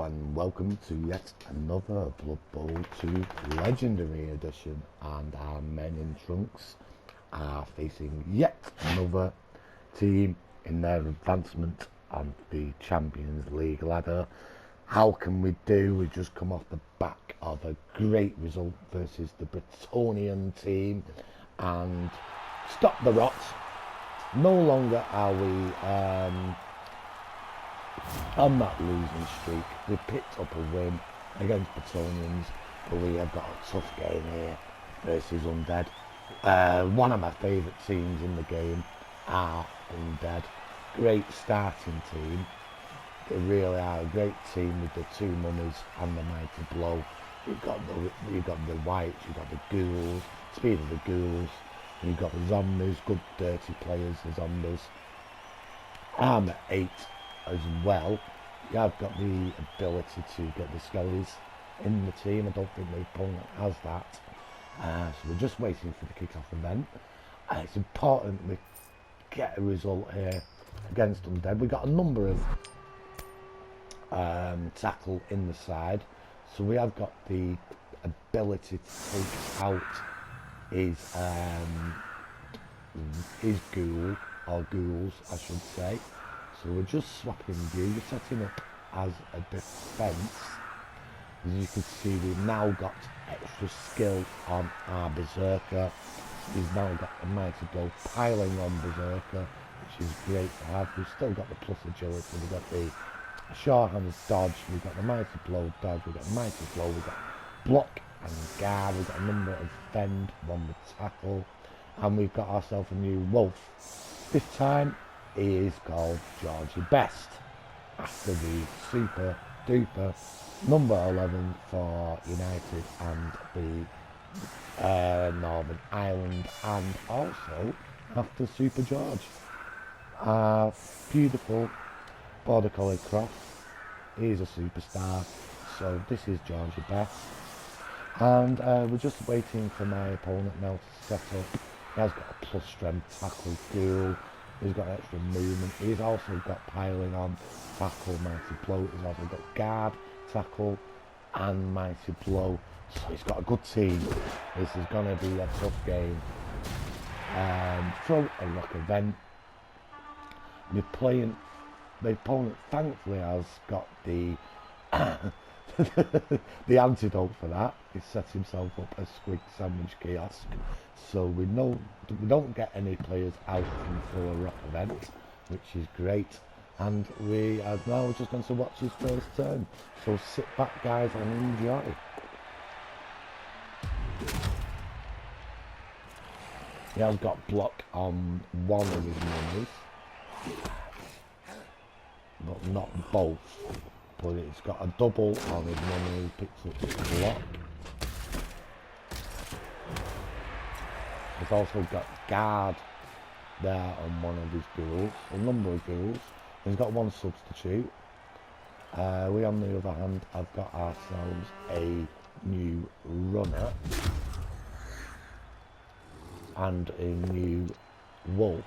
Hello and welcome to yet another Blood Bowl 2 Legendary Edition, and our men in trunks are facing yet another team in their advancement on the Champions League ladder. How can we do? We just come off the back of a great result versus the Bretonian team, and stop the rot. No longer are we on that losing streak. We picked up a win against Bretonians, but we have got a tough game here versus Undead. One of my favourite teams in the game are Undead. Great starting team. They really are a great team with the two mummies and the mighty blow. You've got the whites, you've got the ghouls, speed of the ghouls, you've got the zombies, good dirty players, the zombies. Armour 8 as well. Yeah, I've got the ability to get the skellies in the team. I don't think the opponent has that. So we're just waiting for the kick-off event. It's important we get a result here against Undead. We've got a number of tackle in the side, so we have got the ability to take out his ghoul, or ghouls I should say. So we're just swapping you, we're setting up as a defence. As you can see, we've now got extra skill on our Berserker. He's now got the mighty blow piling on Berserker, which is great to have. We've still got the plus agility, we've got the short hands dodge, we've got the mighty blow dodge, we've got the mighty blow, we've got block and guard, we've got a number of fend, one with tackle, and we've got ourselves a new wolf. This time he is called Georgie Best, after the super duper number 11 for United and the Northern Ireland, and also after Super George. Beautiful border collie cross. He's a superstar. So this is Georgie Best, and we're just waiting for my opponent now to set up. He has got a plus strength tackle ghoul. He's got extra movement. He's also got piling on, tackle, mighty blow. He's also got guard, tackle, and mighty blow. So he's got a good team. This is going to be a tough game. Throw a rock event. We're playing. The opponent thankfully has got the the antidote for that. He sets himself up a squig sandwich kiosk, so we don't get any players out from throw a rock event, which is great. And we are now just going to watch his first turn. So sit back, guys, and enjoy. He has got block on one of his mummies, but not both. But it's got a double on his mummy, who picks up his block. It's also got guard there on one of his ghouls, a number of ghouls. He's got one substitute. We, on the other hand, have got ourselves a new runner and a new wolf.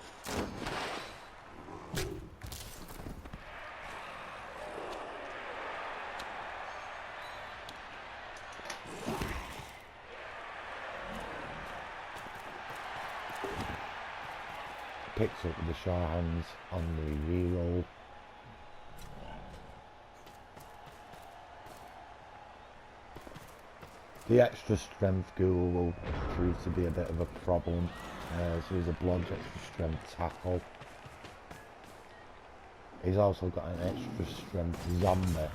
Picks up the short hands on the reroll. The extra strength ghoul will prove to be a bit of a problem. So he's a blodge extra strength tackle. He's also got an extra strength zombie.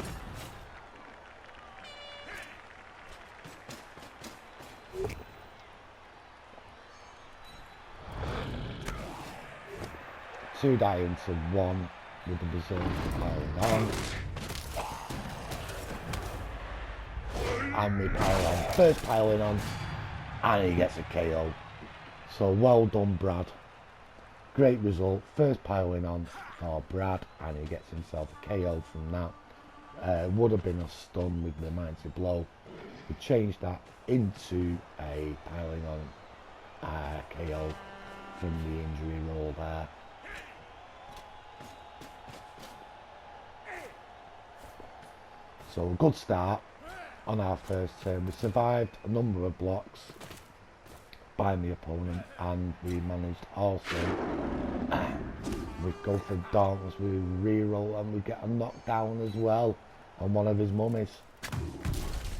Two die into one with the Berserker piling on. And we pile on. First piling on, and he gets a KO. So well done, Brad. Great result. First piling on for Brad, and he gets himself a KO from that. Would have been a stun with the mighty blow. We changed that into a piling on KO from the injury roll there. So a good start on our first turn. We survived a number of blocks by the opponent, and we managed also, we go for Dauntless, we reroll and we get a knockdown as well on one of his mummies.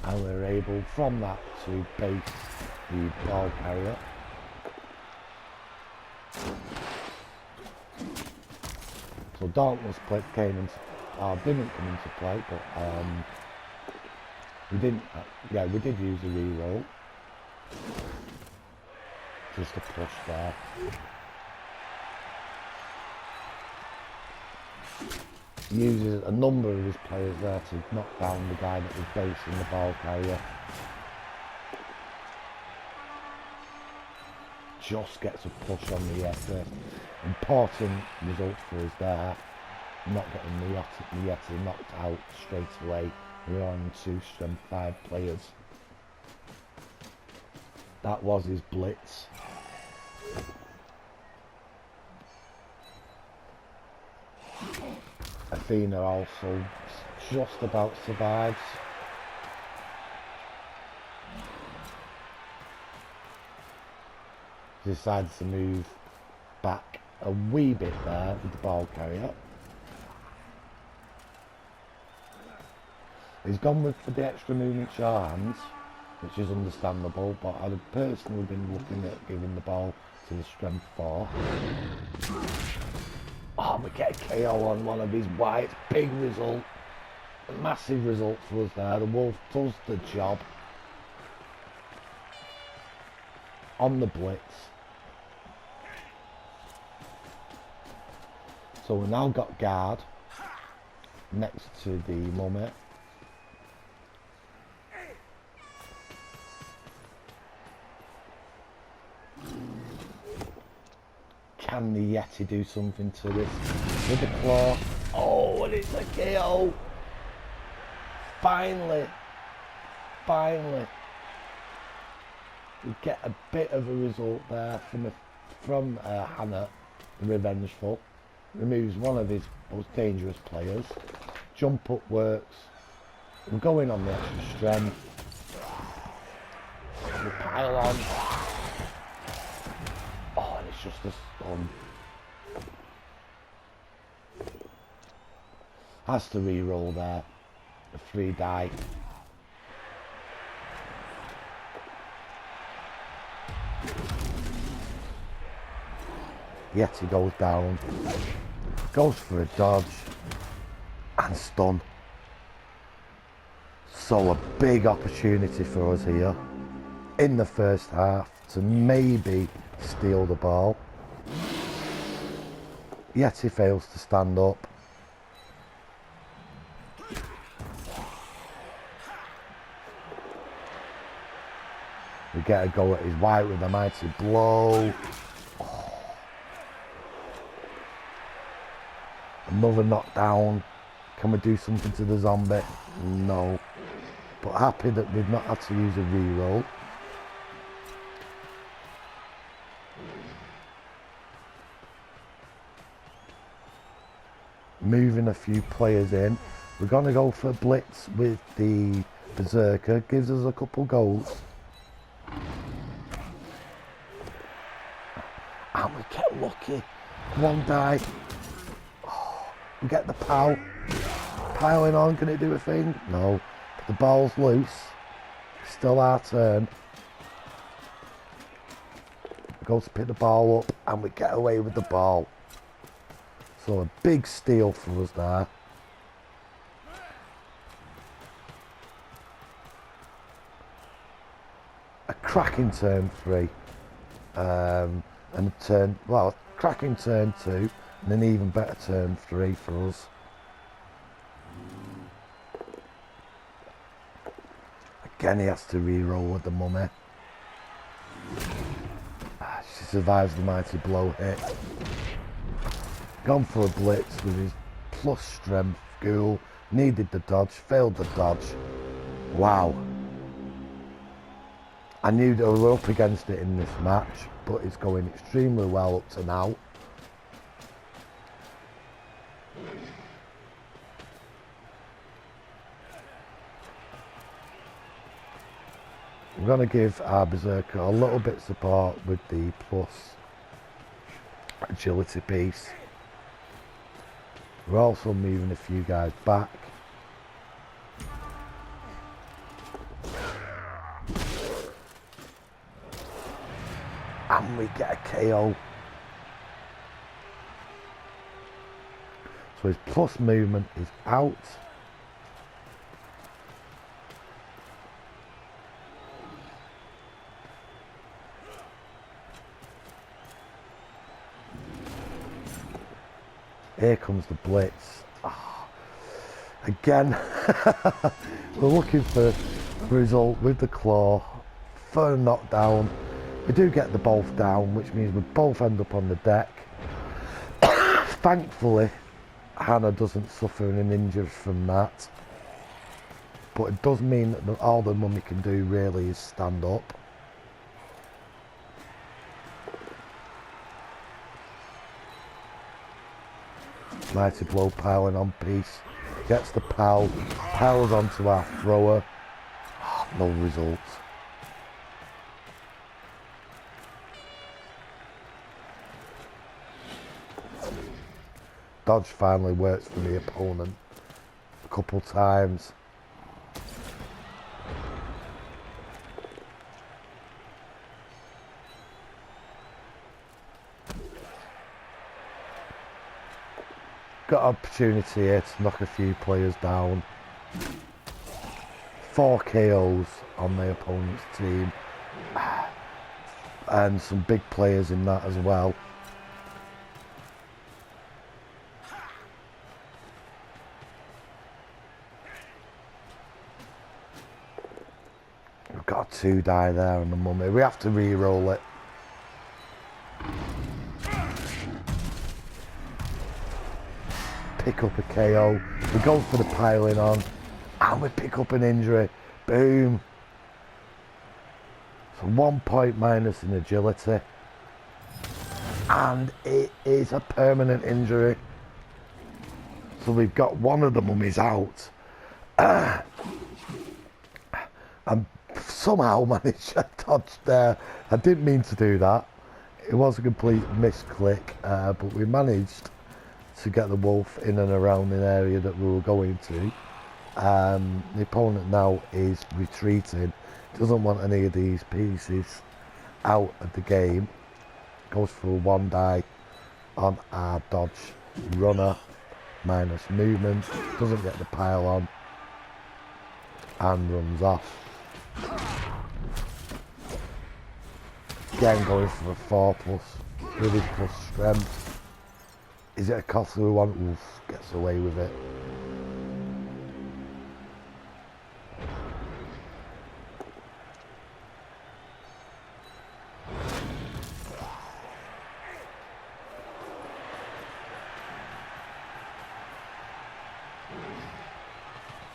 And we're able from that to base the ball carrier. So Dauntless didn't come into play, but we didn't. We did use a reroll just to push there. He uses a number of his players there to knock down the guy that was basing the ball carrier. Just gets a push on the Yeti. Important result for us there. Not getting the Yeti knocked out straight away. We're on 2 strength 5 players. That was his blitz. Athena also just about survives. Decides to move back a wee bit there with the ball carrier. He's gone for the extra movement short hands, which is understandable, but I'd have personally been looking at giving the ball to the strength 4. Oh, we get a KO on one of his whites. Big result. A massive result for us there. The Wolf does the job on the blitz. So we now got guard next to the mummy. Can the Yeti do something to this with the claw? Oh, and it's a KO! Finally! We get a bit of a result there from Hannah, the Revengeful. Removes one of his most dangerous players. Jump up works. We're going on the extra strength. We pile on. Oh, and it's just a stun. Has to re-roll there. A 3 die. Yeti goes down, goes for a dodge and stun. So a big opportunity for us here in the first half to maybe steal the ball. Yeti fails to stand up. We get a go at his white with a mighty blow. Another knockdown. Can we do something to the zombie? No. But happy that we've not had to use a reroll. Moving a few players in. We're going to go for a blitz with the Berserker. Gives us a couple goals. And we get lucky. 1 die. We get the POW. Piling on, can it do a thing? No. The ball's loose. Still our turn. Go to pick the ball up and we get away with the ball. So a big steal for us there. A cracking turn 3. And a cracking turn 2. And an even better turn 3 for us. Again, he has to re-roll with the mummy. She survives the mighty blow hit. Gone for a blitz with his plus strength. Ghoul needed the dodge, failed the dodge. Wow. I knew that we were up against it in this match, but it's going extremely well up to now. We're going to give our Berserker a little bit of support with the plus agility piece. We're also moving a few guys back. And we get a KO. So his plus movement is out. Here comes the blitz. Oh, again, we're looking for a result with the claw. Firm knockdown. We do get the both down, which means we both end up on the deck. Thankfully, Hannah doesn't suffer an injury from that. But it does mean that all the mummy can do really is stand up. Mighty blow piling on piece. Gets the pal. Piles onto our thrower. Oh, no results. Dodge finally works for the opponent a couple times. Got opportunity here to knock a few players down. 4 KOs on the opponent's team. And some big players in that as well. We've got a 2 die there on the mummy. We have to re-roll it. Pick up a KO. We go for the piling on. And we pick up an injury. Boom. So 1 point minus in agility. And it is a permanent injury. So we've got one of the mummies out. And somehow managed to dodge there. I didn't mean to do that. It was a complete misclick, but we managed to get the wolf in and around the area that we were going to. The opponent now is retreating. Doesn't want any of these pieces out of the game. Goes for a 1 die on our dodge runner. Minus movement. Doesn't get the pile on. And runs off. Again going for a 4+ with his plus strength. Is it a costly one? Oof, gets away with it.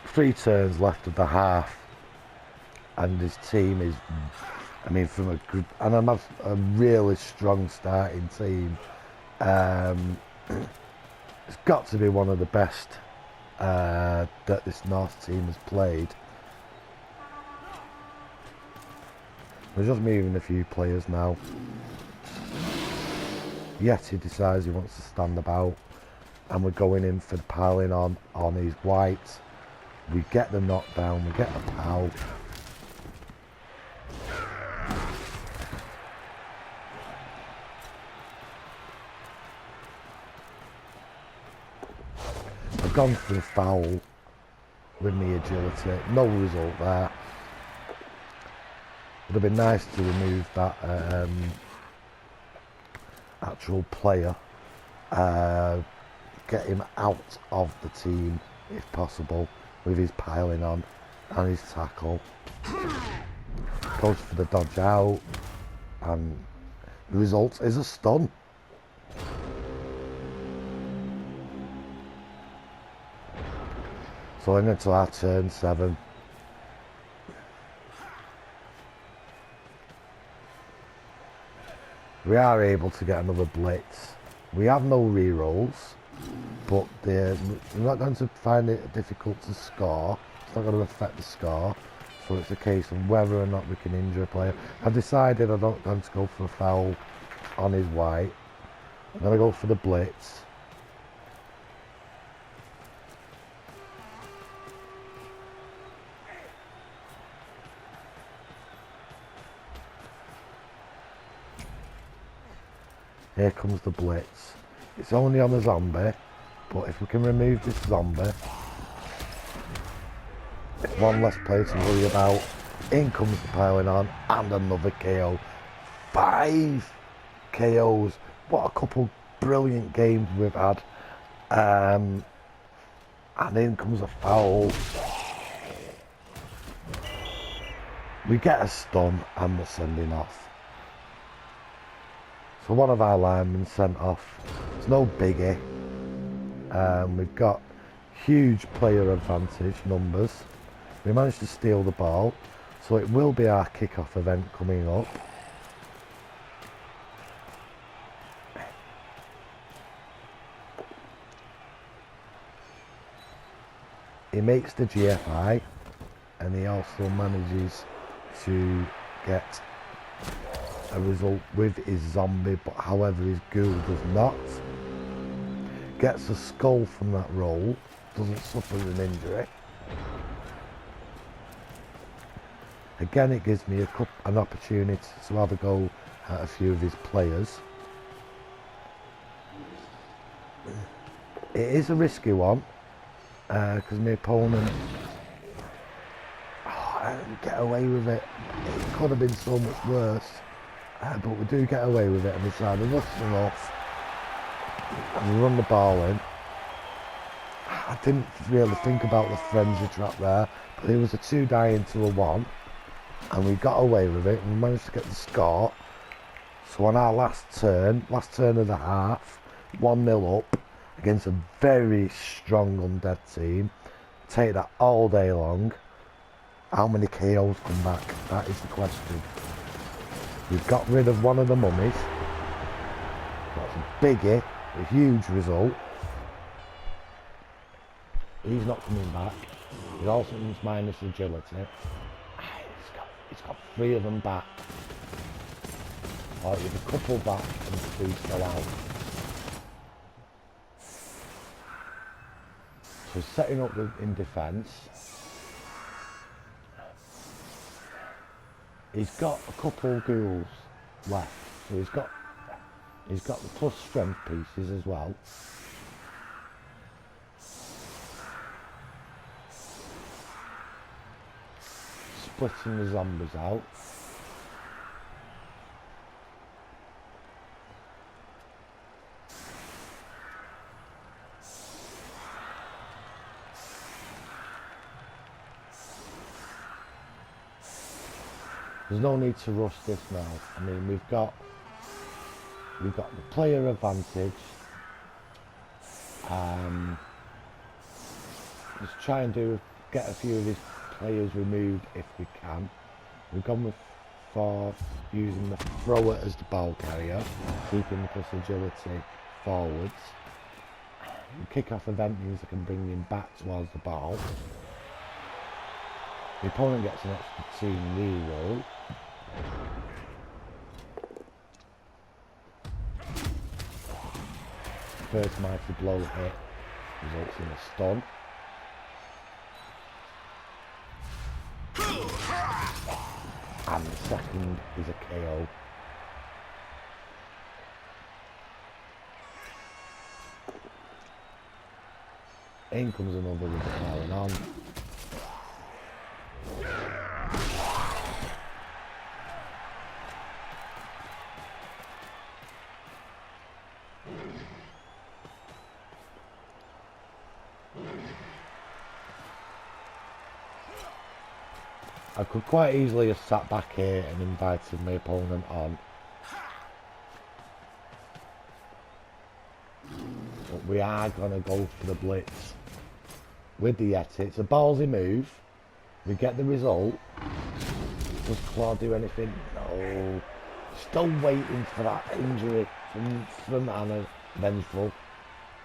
Three turns left of the half, and his team is, I mean, from a good, and I'm a really strong starting team. It's got to be one of the best that this Norse team has played. We're just moving a few players now. Yeti decides he wants to stand about, and we're going in for the piling on his white. We get the knockdown, we get the pow. I've gone for the foul with me agility, no result there. Would have been nice to remove that actual player, get him out of the team if possible with his piling on and his tackle. Goes for the dodge out, and the result is a stun. So into our turn 7. We are able to get another blitz. We have no re-rolls, but we're not going to find it difficult to score. It's not going to affect the score. So it's a case of whether or not we can injure a player. I've decided I don't want to go for a foul on his white. I'm going to go for the blitz. Here comes the blitz. It's only on a zombie, but if we can remove this zombie, it's one less player to worry about. In comes the piling on, and another KO. 5 KOs. What a couple brilliant games we've had. And in comes a foul. We get a stun and we're sending off. So one of our linemen sent off. It's no biggie. We've got huge player advantage numbers. We managed to steal the ball, so it will be our kick-off event coming up. He makes the GFI, and he also manages to get a result with his zombie, but however his ghoul does not. Gets a skull from that roll, doesn't suffer an injury. Again, it gives me an opportunity to have a go at a few of his players. It is a risky one, because my opponent, I didn't get away with it. It could have been so much worse, but we do get away with it, and we decide to rush them off and run the ball in. I didn't really think about the frenzy trap there, but it was a 2 dying to a 1, and we got away with it, and we managed to get the score. So on our last turn of the half, 1-0 up against a very strong Undead team. Take that all day long. How many KOs come back? That is the question. We've got rid of one of the mummies. That's a biggie, a huge result. He's not coming back. He's also minus agility. He's got 3 of them back. Or with a couple back and 3 still out. So setting up in defence. He's got a couple ghouls left. So he's got the plus strength pieces as well. Splitting the zombies out. There's no need to rush this now. I mean, we've got the player advantage. Let's try and get a few of his players removed if we can. We've gone for using the thrower as the ball carrier, keeping the plus agility forwards. The kick-off event means I can bring him back towards the ball. The opponent gets an extra 2 reroll. First mighty blow hit results in a stun. And the second is a KO. In comes another with the firing on. I could quite easily have sat back here and invited my opponent on. But we are going to go for the blitz with the Yeti. It's a ballsy move. We get the result. Does Claw do anything? No. Still waiting for that injury from Anna Vengeful.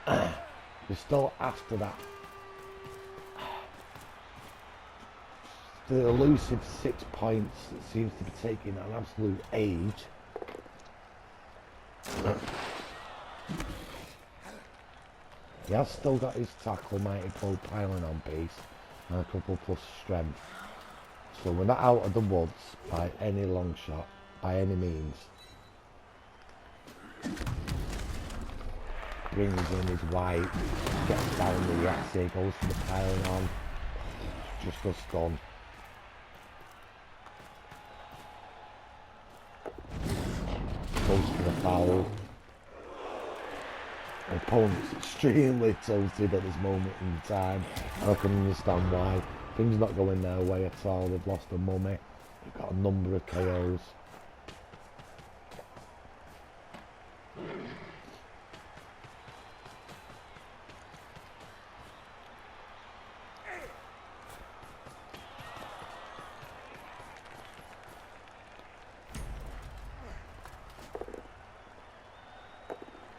We're still after that. the elusive 6 points that seems to be taking an absolute age. He has still got his tackle, mighty blow piling on pace, and a couple plus strength. So we're not out of the woods by any long shot, by any means. Brings in his white, gets down the Yahtzee, goes for the piling on, just a stun. Goes for the foul. The opponent's extremely tilted at this moment in time, and I can understand why. Things not going their way at all. They've lost their mummy. They've got a number of KOs.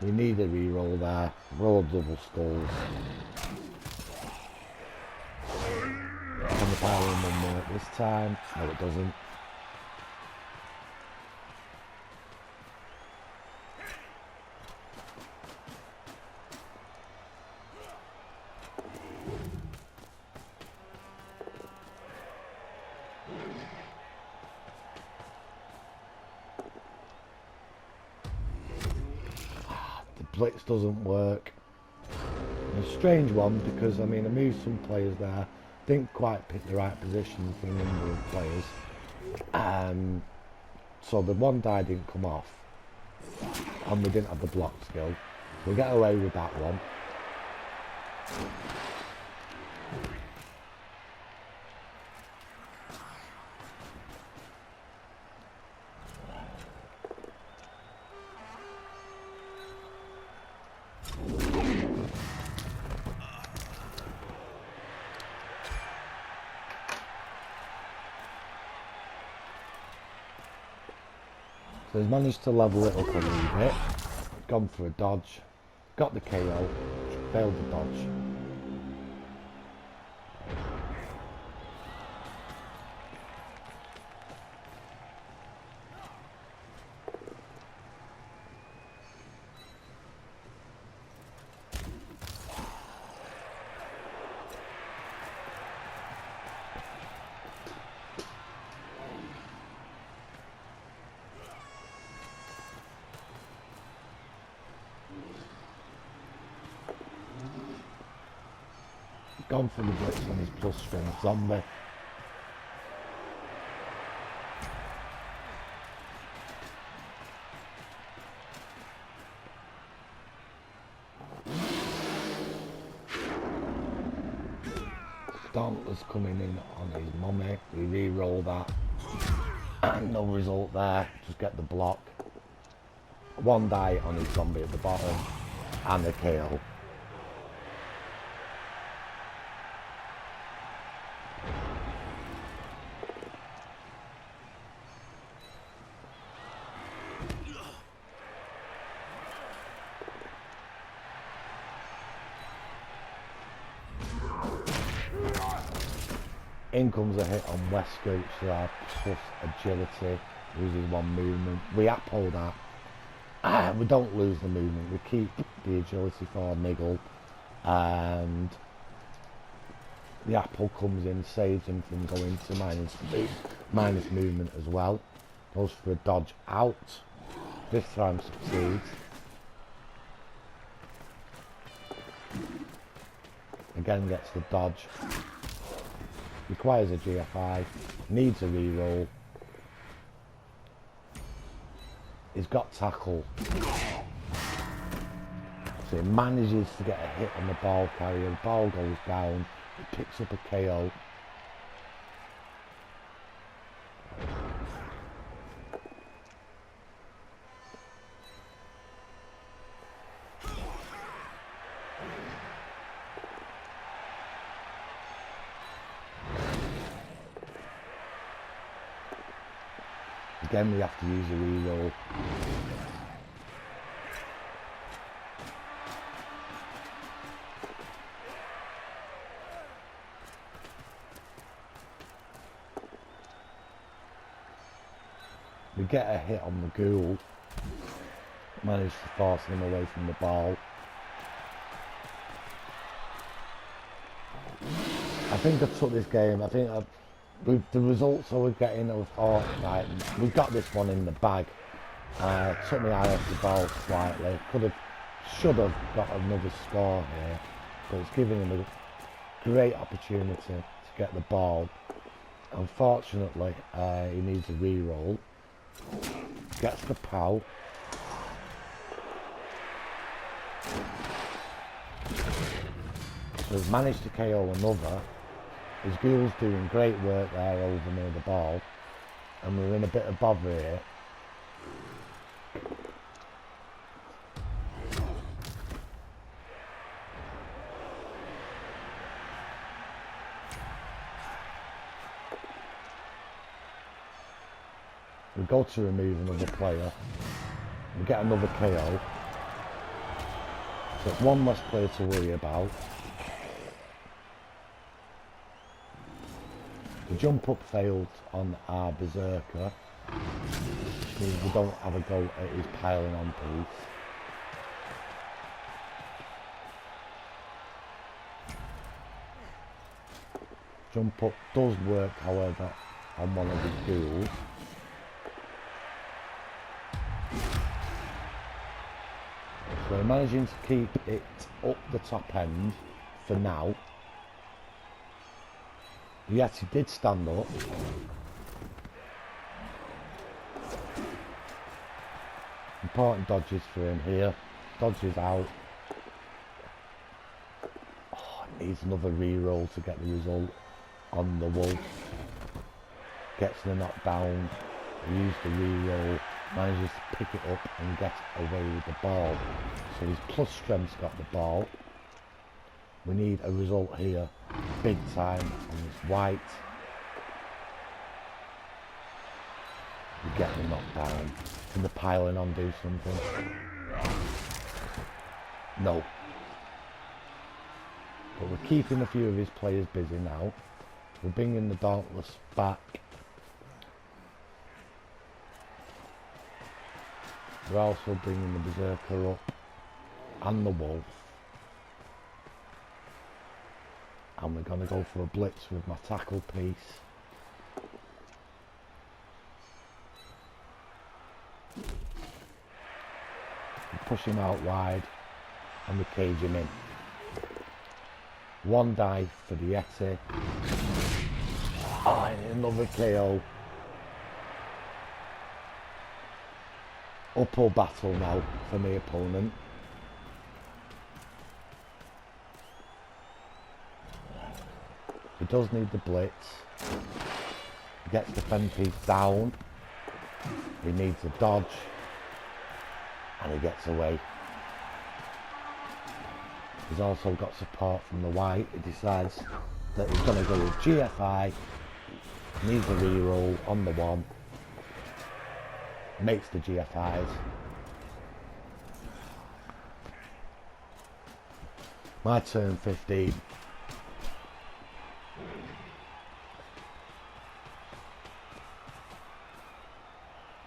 We need a reroll there. Roll double skulls. Can the power one work this time? No, it doesn't. Blitz doesn't work. A strange one because I mean I moved some players there, didn't quite pick the right position for a number of players, so the one die didn't come off, and we didn't have the block skill. We get away with that one. So he's managed to level it up a little bit, gone for a dodge, got the KO, failed the dodge. Gone for the blitz on his plus strength zombie. Dauntless coming in on his mummy. We re-roll that. No result there. Just get the block. One die on his zombie at the bottom. And a KO. In comes a hit on Westcoach there, plus agility, loses one movement. We uphold that. We don't lose the movement, we keep the agility for Niggle, and the apple comes in, saves him from going to minus movement as well. Goes for a dodge out. This time succeeds. Again gets the dodge. Requires a GFI, needs a reroll. He's got tackle. So he manages to get a hit on the ball carrier, the ball goes down, he picks up a KO. Again, we have to use a reroll. We get a hit on the ghoul. Manage to force him away from the ball. I think I took this game, with the results I was getting, I thought, right, we've got this one in the bag. Took my eye off the ball slightly. Should have got another score here, but it's giving him a great opportunity to get the ball. Unfortunately, he needs a re-roll. Gets the POW. So he's managed to KO another. His ghoul's doing great work there over near the ball, and we're in a bit of bother here. We go to remove another player. We get another KO. So it's one less player to worry about. The jump up failed on our berserker, which means we don't have a go at his piling on piece. Jump up does work, however, on one of his ghouls. So we're managing to keep it up the top end for now. Yes, he did stand up. Important dodges for him here. Dodges out. Oh, needs another re-roll to get the result on the wolf. Gets the knockdown. Use the re-roll. Manages to pick it up and get away with the ball. So his plus strength's got the ball. We need a result here, big time, on this white. We get the knockdown. Can the piling on do something? No. But we're keeping a few of his players busy now. We're bringing the Dauntless back. We're also bringing the Berserker up and the Wolf. And we're going to go for a blitz with my tackle piece. We push him out wide and we cage him in. One die for the Yeti. Oh, and another KO. Uphill battle now for my opponent. He does need the blitz. He gets the fence piece down. He needs a dodge. And he gets away. He's also got support from the white. He decides that he's going to go with GFI. Needs a reroll on the one. Makes the GFIs. My turn 15.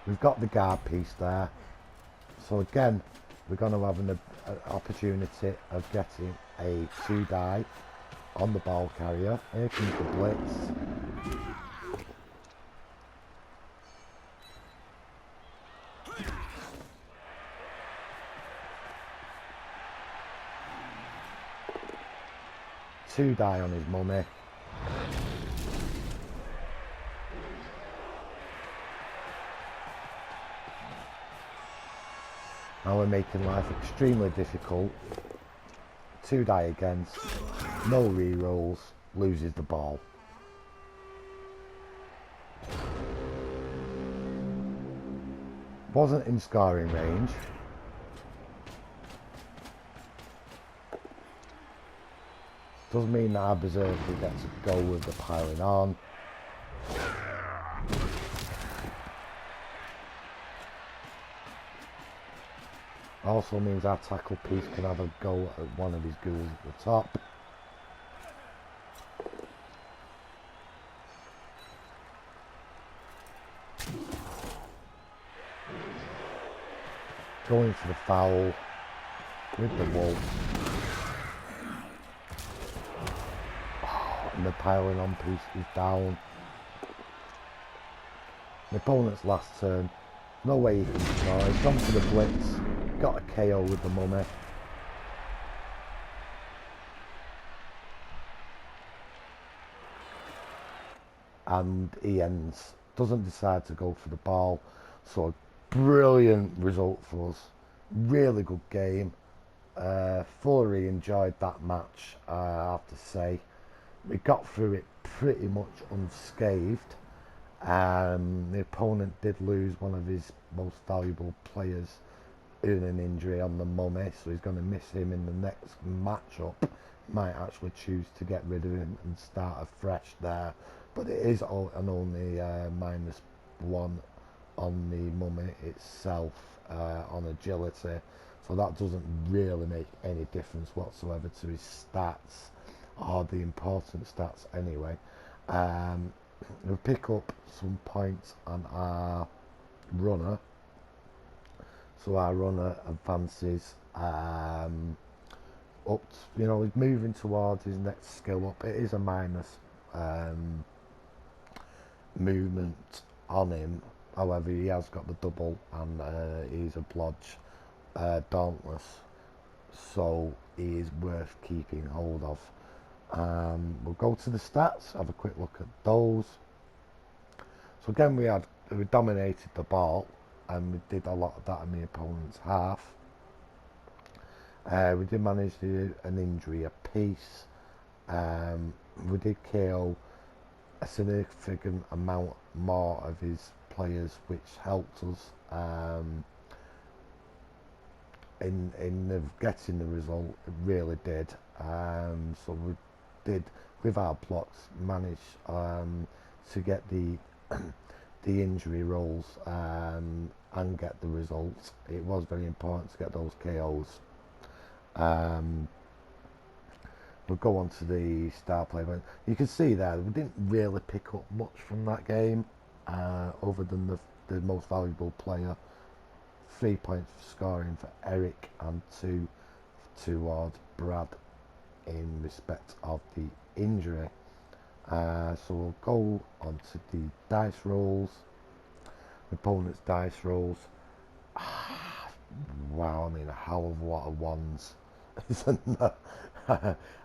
We've got the guard piece there. So again, we're going to have an opportunity of getting a 2 die on the ball carrier. Here comes the blitz. Two die on his mummy. Now we're making life extremely difficult. 2 die against, no re-rolls, loses the ball. Wasn't in scoring range. Does mean that our Berserker gets a go with the piling on. Also means our tackle piece can have a go at one of his ghouls at the top. going for the foul with the wolf. And the piling on piece is down. The opponent's last turn. No way he can score. He's gone for the blitz. Got a KO with the mummy. And he doesn't decide to go for the ball. So a brilliant result for us. Really good game. Thoroughly enjoyed that match, I have to say. We got through it pretty much unscathed. The opponent did lose one of his most valuable players in an injury on the mummy, so he's going to miss him in the next matchup. Might actually choose to get rid of him and start afresh there, but it is only -1 on the mummy itself on agility, so that doesn't really make any difference whatsoever to his stats, or the important stats anyway. We'll pick up some points on our runner, so our runner advances up to, he's moving towards his next skill up. It is a minus movement on him, however he has got the double, and he's a blodge dauntless, so he is worth keeping hold of. We'll go to the stats, have a quick look at those. So again, we dominated the ball, and we did a lot of that in the opponent's half. We did manage to do an injury apiece. We did KO a significant amount more of his players, which helped us in getting the result. It really did. So we did, with our blocks, manage to get the injury rolls and get the results. It was very important to get those KOs. We'll go on to the star player. You can see there we didn't really pick up much from that game, other than the most valuable player. 3 points for scoring for Eric and 2 towards Brad in respect of the injury. So we'll go on to the dice rolls. Opponent's dice rolls. Wow, I mean a hell of a lot of ones, isn't there?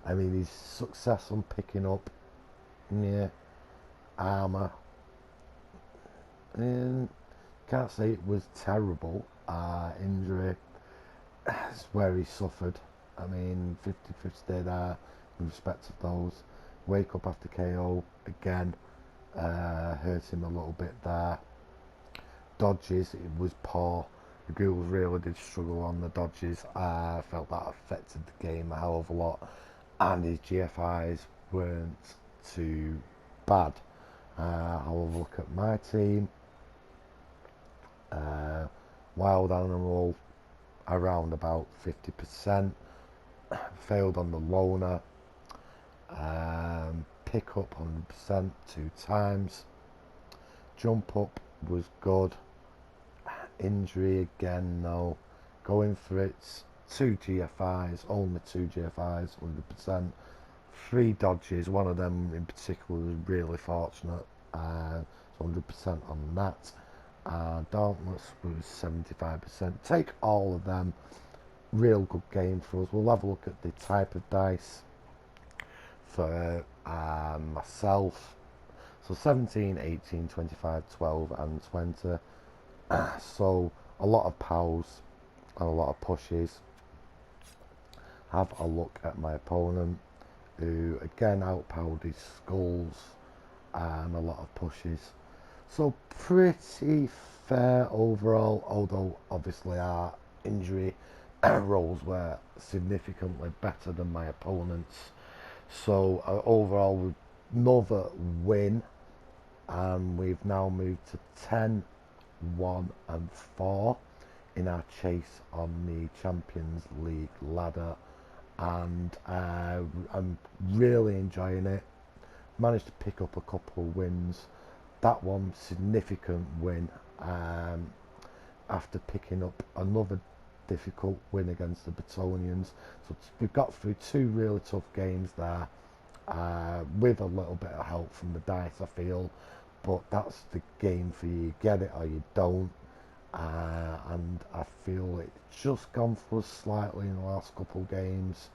I mean, his success on picking up, armour. And can't say it was terrible. Injury, it's where he suffered. I mean, 50-50 there in respect of those. Wake up after KO again, hurt him a little bit there. Dodges, it was poor. The Ghouls really did struggle on the dodges. I felt that affected the game a hell of a lot, and his GFIs weren't too bad. I'll have a look at my team. Wild Animal around about 50%. Failed on the loner. Pick up 100% 2 times. Jump up was good. Injury again, no. Going for it, 2 GFIs, only 2 GFIs, 100%. 3 dodges, one of them in particular was really fortunate, 100% on that. Dauntless was 75%. Take all of them, real good game for us. We'll have a look at the type of dice for myself. So 17, 18, 25, 12 and 20. So a lot of pows and a lot of pushes. Have a look at my opponent, who again outpowered his skulls and a lot of pushes. So pretty fair overall, although obviously our injury rolls were significantly better than my opponent's. So overall, with another win, and we've now moved to 10, 1 and 4 in our chase on the Champions League ladder, and I'm really enjoying it. Managed to pick up a couple of wins. That one significant win, after picking up another difficult win against the Bretonians. So we've got through 2 really tough games there, with a little bit of help from the dice, I feel. But that's the game for you. You get it or you don't. And I feel it's just gone for us slightly in the last couple of games.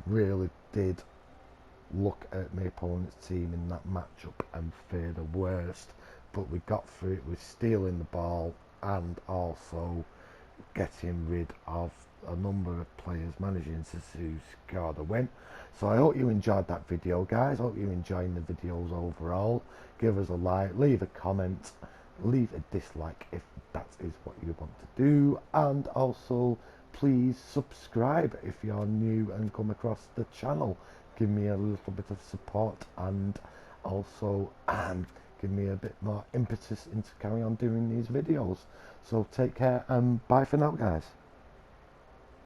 Really did look at my opponent's team in that matchup and fear the worst, but we got through it with stealing the ball and also getting rid of a number of players, managing to score the win. So I hope you enjoyed that video, guys. I hope you're enjoying the videos overall. Give us a like, leave a comment, leave a dislike if that is what you want to do, and also please subscribe if you're new and come across the channel. Give me a little bit of support, and also give me a bit more impetus into carry on doing these videos. So take care and bye for now, guys.